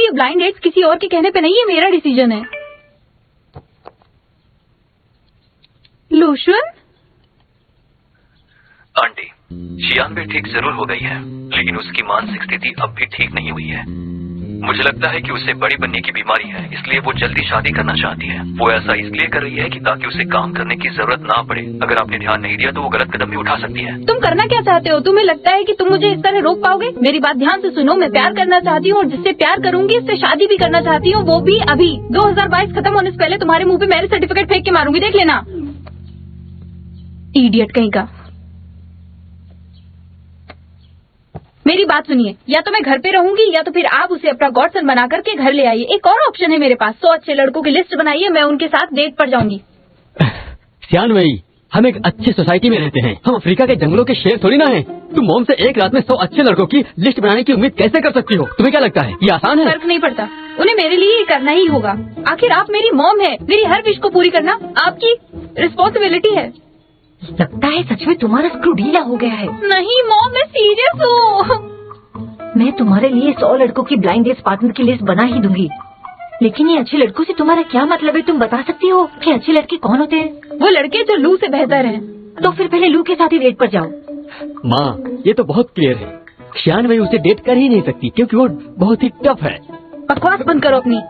ये blind dates किसी और के कहने पे नहीं है, मेरा डिसीजन है। लोशन? आंटी, शियान भी ठीक जरूर हो गई है, लेकिन उसकी मानसिक स्थिति अब भी ठीक नहीं हुई है। मुझे लगता है कि उसे बड़ी बनने की बीमारी है, इसलिए वो जल्दी शादी करना चाहती है। वो ऐसा इसलिए कर रही है कि ताकि उसे काम करने की जरूरत ना पड़े। अगर आपने ध्यान नहीं दिया तो वो गलत कदम भी उठा सकती है। तुम करना क्या चाहते हो? तुम्हें लगता है कि तुम मुझे इस तरह रोक पाओगे? मेरी बात ध्यान से सुनो, मैं प्यार करना चाहती हूँ और जिससे प्यार करूंगी उससे शादी भी करना चाहती हूँ, वो भी अभी। 2022 खत्म होने से पहले तुम्हारे मुंह पे मैरिज सर्टिफिकेट फेंक के मारूंगी, देख लेना। इडियट कहीं का। मेरी बात सुनिए, या तो मैं घर पे रहूंगी या तो फिर आप उसे अपना गॉडसन बना करके घर ले आइए। एक और ऑप्शन है मेरे पास, 100 अच्छे लड़कों की लिस्ट बनाइए, मैं उनके साथ डेट पर जाऊंगी। सियान भाई, हम एक अच्छी सोसाइटी में रहते हैं, हम अफ्रीका के जंगलों के शेर थोड़ी ना हैं। तुम मोम से एक रात में 100 अच्छे लड़कों की लिस्ट बनाने की उम्मीद कैसे कर सकती हो? तुम्हें क्या लगता है ये आसान है? फर्क नहीं पड़ता, उन्हें मेरे लिए ये करना ही होगा। आखिर आप मेरी मॉम है, मेरी हर विश को पूरी करना आपकी रिस्पॉन्सिबिलिटी है। लगता है सच में तुम्हारा स्क्रू ढीला हो गया है। नहीं मॉम, मैं सीरियस हूँ। मैं तुम्हारे लिए 100 लड़कों की ब्लाइंड डेट्स पार्टनर की लिस्ट बना ही दूंगी, लेकिन ये अच्छे लड़कों से तुम्हारा क्या मतलब है? तुम बता सकती हो कि अच्छे लड़के कौन होते हैं? वो लड़के जो लू से बेहतर हैं। तो फिर पहले लू के साथ ही डेट पर जाओ। माँ, ये तो बहुत क्लियर है, सियान भाई उसे डेट कर ही नहीं सकती क्योंकि वो बहुत ही टफ है। बकवास बंद करो अपनी।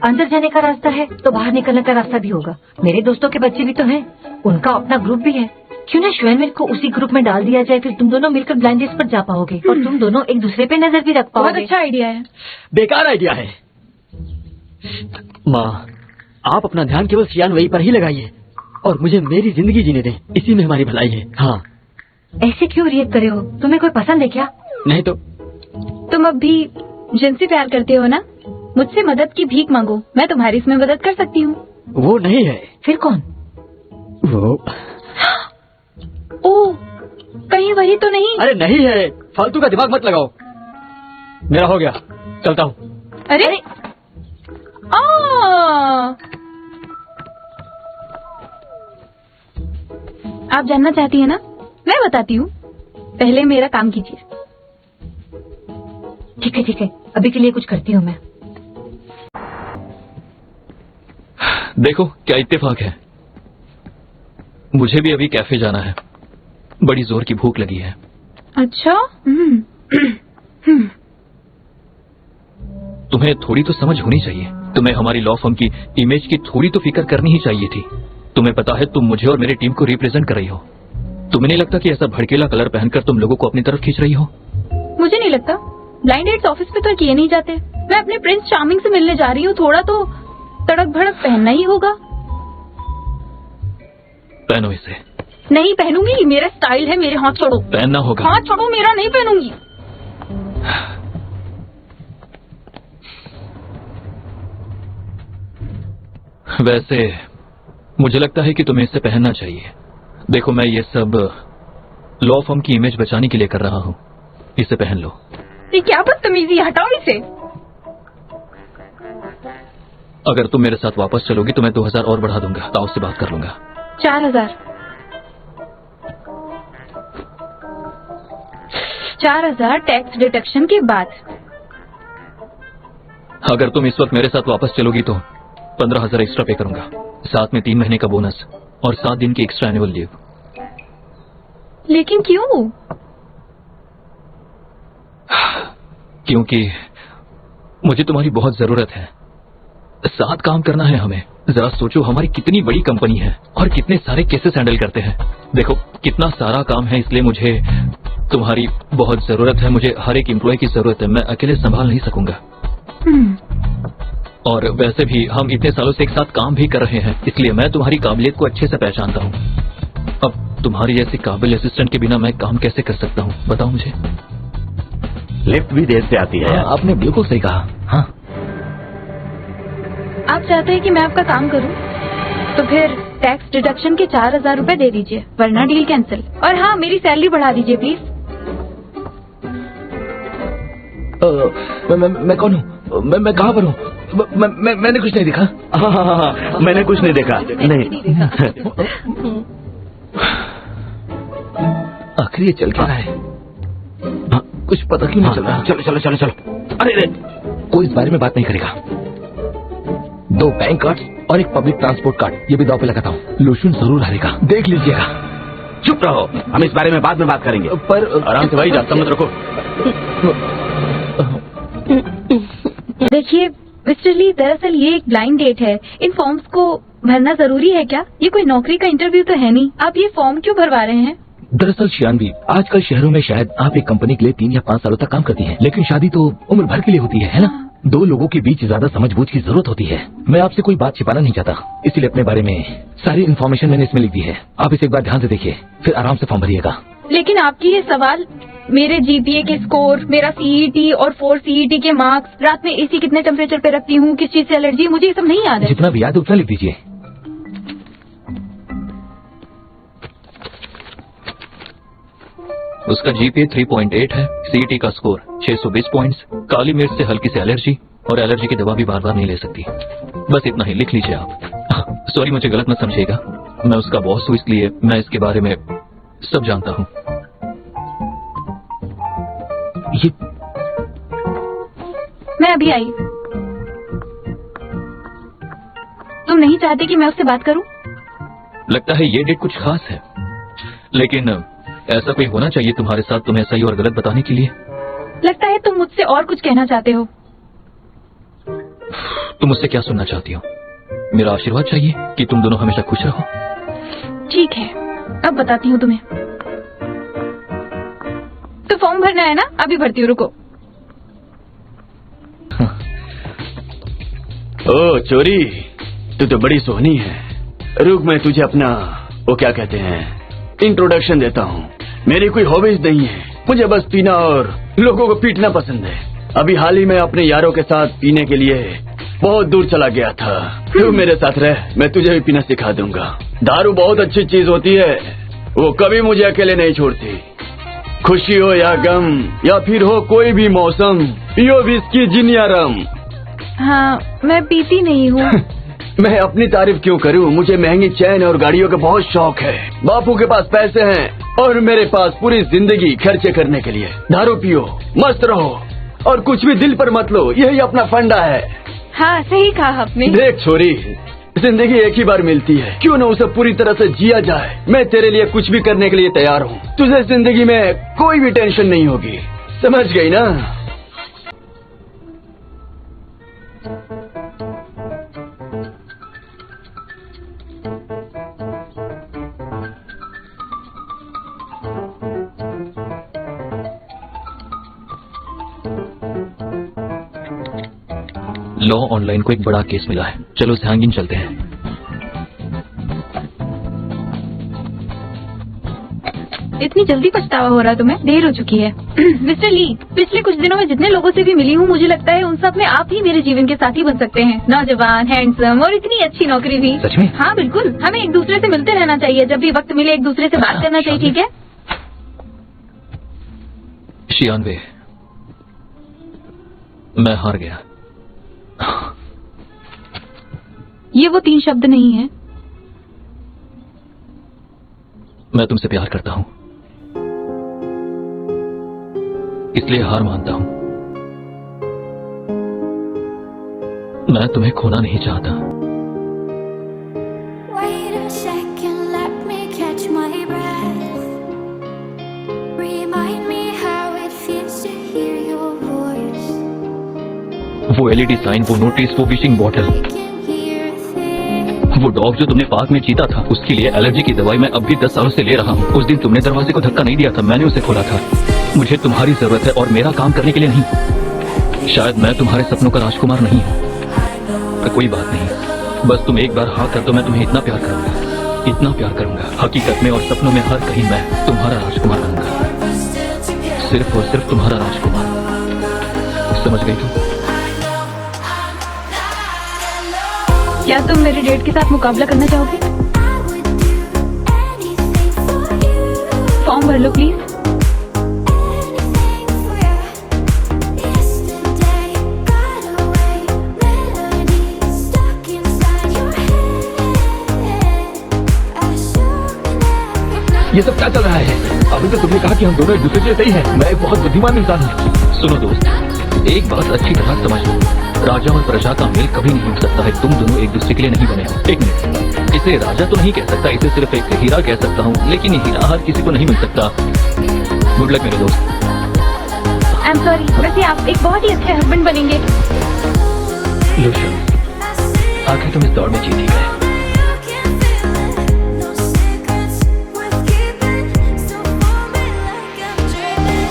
अंदर जाने का रास्ता है तो बाहर निकलने का रास्ता भी होगा। मेरे दोस्तों के बच्चे भी तो हैं, उनका अपना ग्रुप भी है। क्यों ना श्वेनवीर को उसी ग्रुप में डाल दिया जाए, फिर तुम दोनों मिलकर ब्लाइंड डेट्स पर जा पाओगे और तुम दोनों एक दूसरे पे नजर भी रख बहुत पाओगे। अच्छा आइडिया है। बेकार आइडिया है। माँ, आप अपना ध्यान केवल सियान भाई पर ही लगाइए और मुझे मेरी जिंदगी जीने दें, इसी में हमारी भलाई है। हाँ। ऐसे क्यों रिएक्ट करे हो? तुम्हें कोई पसंद है क्या? नहीं तो। तुम अब भी जिनसे प्यार करते हो ना, मुझसे मदद की भीख मांगो, मैं तुम्हारी इसमें मदद कर सकती हूँ। वो नहीं है। फिर कौन? वो ओह, कहीं वही तो नहीं? अरे नहीं है, फालतू का दिमाग मत लगाओ। मेरा हो गया, चलता हूँ। अरे आप जानना चाहती है ना? मैं बताती हूँ, पहले मेरा काम कीजिए। ठीक है, अभी के लिए कुछ करती हूँ मैं। देखो क्या इत्तेफाक है, मुझे भी अभी कैफे जाना है, बड़ी जोर की भूख लगी है। अच्छा। तुम्हें थोड़ी तो समझ होनी चाहिए, तुम्हें हमारी लॉ फर्म की इमेज की थोड़ी तो फिक्र करनी ही चाहिए थी। तुम्हें पता है तुम मुझे और मेरी टीम को रिप्रेजेंट कर रही हो। तुम्हें नहीं लगता कि ऐसा भड़कीला कलर पहनकर तुम लोगों को अपनी तरफ खींच रही हो? मुझे नहीं लगता, ब्लाइंड डेट्स ऑफिस पे तो किए नहीं जाते। मैं अपने प्रिंस चार्मिंग से मिलने जा रही हूँ, थोड़ा तो तड़क भड़क पहनना ही होगा। पहनो इसे। नहीं पहनूंगी, मेरा स्टाइल है, मेरे हाथ छोड़ो। पहनना होगा। हाथ छोड़ो मेरा, नहीं पहनूंगी। वैसे मुझे लगता है कि तुम्हें इसे पहनना चाहिए। देखो मैं ये सब लॉ फर्म की इमेज बचाने के लिए कर रहा हूँ, इसे पहन लो। ये क्या बदतमीजी, हटाओ इसे। अगर तुम मेरे साथ वापस चलोगी तो मैं 2000 और बढ़ा दूंगा, ताऊ से बात कर लूंगा। 4000। 4000 टैक्स डिडक्शन के बाद। अगर तुम इस वक्त मेरे साथ वापस चलोगी तो 15000 एक्स्ट्रा पे करूंगा, साथ में 3 महीने का बोनस और 7 दिन की एक्स्ट्रा एनुअल लीव। लेकिन क्यों? क्योंकि मुझे तुम्हारी बहुत जरूरत है, साथ काम करना है हमें। जरा सोचो हमारी कितनी बड़ी कंपनी है और कितने सारे केसेस हैंडल करते हैं। देखो कितना सारा काम है, इसलिए मुझे तुम्हारी बहुत जरूरत है। मुझे हर एक एम्प्लॉय की जरूरत है, मैं अकेले संभाल नहीं सकूंगा। और वैसे भी हम इतने सालों से एक साथ काम भी कर रहे हैं, इसलिए मैं तुम्हारी काबिलियत को अच्छे से पहचानता हूँ। अब तुम्हारी जैसी काबिल असिस्टेंट के बिना मैं काम कैसे कर सकता हूँ, बताओ मुझे। लिफ्ट भी देर से आती है। आपने बिल्कुल सही कहा। हाँ, आप चाहते हैं कि मैं आपका काम करूं? तो फिर टैक्स डिडक्शन के 4000 रुपए दे दीजिए, वरना डील कैंसिल। और हाँ, मेरी सैलरी बढ़ा दीजिए प्लीज। मैं कौन हूँ? मैं कहाँ पर हूँ? मैंने कुछ नहीं देखा। हाँ, मैंने कुछ नहीं देखा। नहीं। आखिर ये चल क्या रहा है? कुछ पता क्यों नहीं चल रहा? चलो चलो चलो चलो। अरे अरे, कोई इस बारे में बात नहीं करेगा। 2 बैंक कार्ड और एक पब्लिक ट्रांसपोर्ट कार्ड, ये भी दाव पे लगाता हूँ। लोशन जरूर हारेगा, देख लीजिएगा। चुप रहो, हम इस बारे में बाद में बात करेंगे। पर आराम से भाई, रास्ता मत रखो। देखिए मिस्टर ली, दरअसल ये एक ब्लाइंड डेट है। इन फॉर्म्स को भरना जरूरी है क्या? ये कोई नौकरी का इंटरव्यू तो है नहीं, आप ये फॉर्म क्यों भरवा रहे हैं? दरअसल शियानवी, आजकल शहरों में शायद आप एक कंपनी के लिए 3 या 5 सालों तक काम करती हैं, लेकिन शादी तो उम्र भर के लिए होती है ना? 2 लोगों के बीच ज्यादा समझबूझ की जरूरत होती है। मैं आपसे कोई बात छिपाना नहीं चाहता, इसलिए अपने बारे में सारी इन्फॉर्मेशन मैंने इसमें लिख दी है। आप इसे एक बार ध्यान से देखिए, फिर आराम से फॉर्म भरिएगा। लेकिन आपकी ये सवाल, मेरे जीपीए के स्कोर, मेरा सीईटी और 4 सीईटी के मार्क्स, रात में एसी कितने टेम्परेचर पे रखती हूँ, किस चीज से एलर्जी, मुझे ये सब नहीं याद है। जितना भी याद है उतना लिख दीजिए। उसका जीपीए 3.8 है, सीईटी का स्कोर 620 पॉइंट्स, काली मिर्च से हल्की सी एलर्जी, और एलर्जी की दवा भी बार बार नहीं ले सकती। बस इतना ही लिख लीजिए आप। सॉरी, मुझे गलत मत समझिएगा, मैं उसका बॉस हूँ, इसलिए मैं इसके बारे में सब जानता हूँ। ये मैं अभी आई। तुम नहीं चाहते कि मैं उससे बात करूं? लगता है ये डेट कुछ खास है, लेकिन ऐसा कोई होना चाहिए तुम्हारे साथ तुम्हें सही और गलत बताने के लिए। लगता है तुम मुझसे और कुछ कहना चाहते हो। तुम मुझसे क्या सुनना चाहती हो? मेरा आशीर्वाद चाहिए कि तुम दोनों हमेशा खुश रहो? ठीक है, अब बताती हूँ तुम्हें। तो फॉर्म भरना है ना? अभी भरती हूँ, रुको। ओ चोरी, तू तो बड़ी सोहनी है। रुक, मैं तुझे अपना वो क्या कहते हैं इंट्रोडक्शन देता हूँ। मेरी कोई हॉबीज नहीं है, मुझे बस पीना और लोगों को पीटना पसंद है। अभी हाल ही में अपने यारों के साथ पीने के लिए बहुत दूर चला गया था। तू मेरे साथ रह, मैं तुझे भी पीना सिखा दूंगा। दारू बहुत अच्छी चीज होती है, वो कभी मुझे अकेले नहीं छोड़ती। खुशी हो या गम या फिर हो कोई भी मौसम, पियो विस्की जिन या रम। हाँ, मैं पीती नहीं हूँ। मैं अपनी तारीफ क्यों करूं? मुझे महंगी चैन और गाड़ियों का बहुत शौक है। बापू के पास पैसे हैं और मेरे पास पूरी जिंदगी खर्चे करने के लिए। दारू पियो, मस्त रहो और कुछ भी दिल पर मत लो, यही अपना फंडा है। हाँ, सही कहा आपने। देख छोरी, जिंदगी एक ही बार मिलती है, क्यों न उसे पूरी तरह से जिया जाए। मैं तेरे लिए कुछ भी करने के लिए तैयार हूँ। तुझे जिंदगी में कोई भी टेंशन नहीं होगी, समझ गई ना? लॉ ऑनलाइन को एक बड़ा केस मिला है, चलो उसे हैंगिंग चलते हैं। इतनी जल्दी पछतावा हो रहा तुम्हें? देर हो चुकी है। मिस्टर ली, पिछले कुछ दिनों में जितने लोगों से भी मिली हूँ, मुझे लगता है उन सब में आप ही मेरे जीवन के साथी बन सकते हैं। नौजवान, हैंडसम और इतनी अच्छी नौकरी भी। सच में? हाँ बिल्कुल, हमें एक दूसरे से मिलते रहना चाहिए, जब भी वक्त मिले एक दूसरे से बात करना चाहिए, ठीक है? शियानवे, मैं हार गया। ये वो 3 शब्द नहीं है। मैं तुमसे प्यार करता हूं, इसलिए हार मानता हूं। मैं तुम्हें खोना नहीं चाहता। Wait a second, let me catch my breath. Remind me how it feels to hear your voice. वो एलईडी साइन, वो नोटिस, वो wishing bottle, I can hear a thing. वो डॉग जो तुमने पार्क में जीता था, उसके लिए एलर्जी की दवाई मैं अब भी 10 सालों से ले रहा हूँ। उस दिन तुमने दरवाजे को धक्का नहीं दिया था, मैंने उसे खोला था। मुझे तुम्हारी जरूरत है और मेरा काम करने के लिए नहीं। शायद मैं तुम्हारे सपनों का राजकुमार नहीं हूँ, पर कोई बात नहीं। बस तुम एक बार हाँ कर दो, मैं तुम्हें इतना प्यार करूंगा, इतना प्यार करूंगा। हकीकत में और सपनों में हर कहीं मैं तुम्हारा राजकुमार बनूंगा, सिर्फ और सिर्फ तुम्हारा राजकुमार। समझ गई तुम? क्या तुम मेरे डेट के साथ मुकाबला करना चाहोगे? I would do anything for you. Form भर लो please. Anything for you. Yesterday got away. Melodies stuck inside your head. As soon as ये सब क्या चल रहा है? अभी तो तुमने कहा कि हम दोनों एक दूसरे से सही हैं। मैं एक बहुत बुद्धिमान इंसान हूँ। सुनो दोस्त, एक बात अच्छी तरह समझ लो, राजा और प्रजा का मेल कभी नहीं हो सकता है। तुम दोनों एक दूसरे के लिए नहीं बने हो। एक मिनट, इसे राजा तो नहीं कह सकता, इसे सिर्फ एक हीरा कह सकता हूँ, लेकिन हीरा हर किसी को नहीं मिल सकता। गुड लक मेरे दोस्त। आई एम सॉरी, वैसे आप एक बहुत ही अच्छे हस्बैंड बनेंगे। लुशन, आखिर तुम इस दौड़ में जीत ही गए। No secrets worth keeping, so for me like I'm dreaming.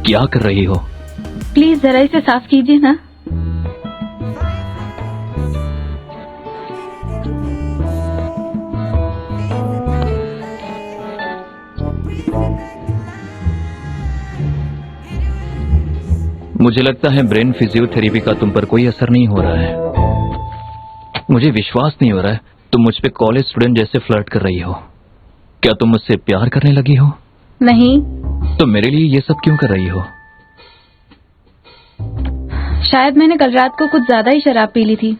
क्या कर रही हो? प्लीज जरा इसे साफ कीजिए ना। मुझे लगता है ब्रेन फिजियोथेरेपी का तुम पर कोई असर नहीं हो रहा है। मुझे विश्वास नहीं हो रहा है तुम मुझ पे कॉलेज स्टूडेंट जैसे फ्लर्ट कर रही हो। क्या तुम मुझसे प्यार करने लगी हो? नहीं, तो मेरे लिए ये सब क्यों कर रही हो? शायद मैंने कल रात को कुछ ज्यादा ही शराब पी ली थी।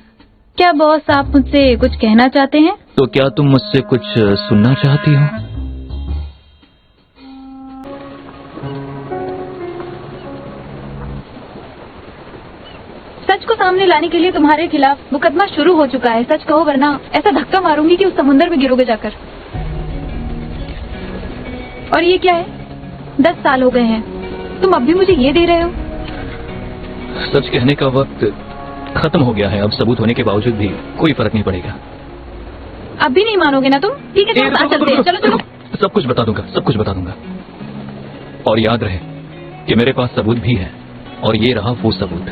क्या बॉस, आप मुझसे कुछ कहना चाहते हैं? तो क्या तुम मुझसे कुछ सुनना चाहती हो? सच को सामने लाने के लिए तुम्हारे खिलाफ मुकदमा शुरू हो चुका है। सच कहो वरना ऐसा धक्का मारूंगी कि उस समुंदर में गिरोगे जाकर। और ये क्या है? 10 साल हो गए हैं, तुम अब भी मुझे ये दे रहे हो? सच कहने का वक्त खत्म हो गया है। अब सबूत होने के बावजूद भी कोई फर्क नहीं पड़ेगा। अब भी नहीं मानोगे ना तुम? ठीक है, चलो साथ चलते हैं। चलो चलो। सब कुछ बता दूंगा, सब कुछ बता दूंगा। और याद रहे कि मेरे पास सबूत भी है, और ये रहा वो सबूत।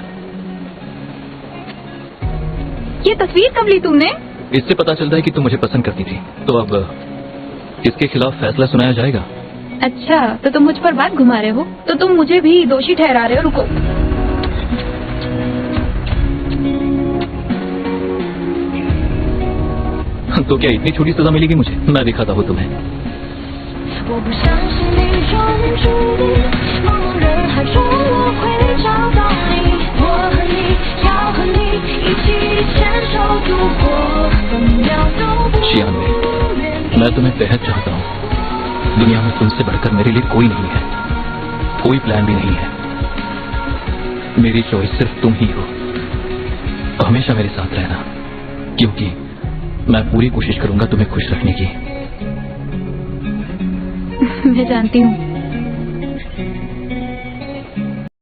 ये तस्वीर कब ली तुमने? इससे पता चलता है कि तुम मुझे पसंद करती थी। तो अब किसके खिलाफ फैसला सुनाया जाएगा? अच्छा, तो तुम मुझ पर बात घुमा रहे हो? तो तुम मुझे भी दोषी ठहरा रहे हो? रुको। तो क्या इतनी छोटी सजा मिलेगी मुझे? मैं दिखाता हूँ तुम्हें। 我不相信命中注定，茫茫人海中我会找到你。我和你要和你一起牵手度过分秒都不 96, मैं तुम्हें बेहद चाहता हूँ। दुनिया में तुमसे बढ़कर मेरे लिए कोई नहीं है, कोई प्लान भी नहीं है। मेरी चॉइस सिर्फ तुम ही हो। हमेशा मेरे साथ रहना, क्योंकि मैं पूरी कोशिश करूंगा तुम्हें खुश रखने की। मैं जानती हूँ।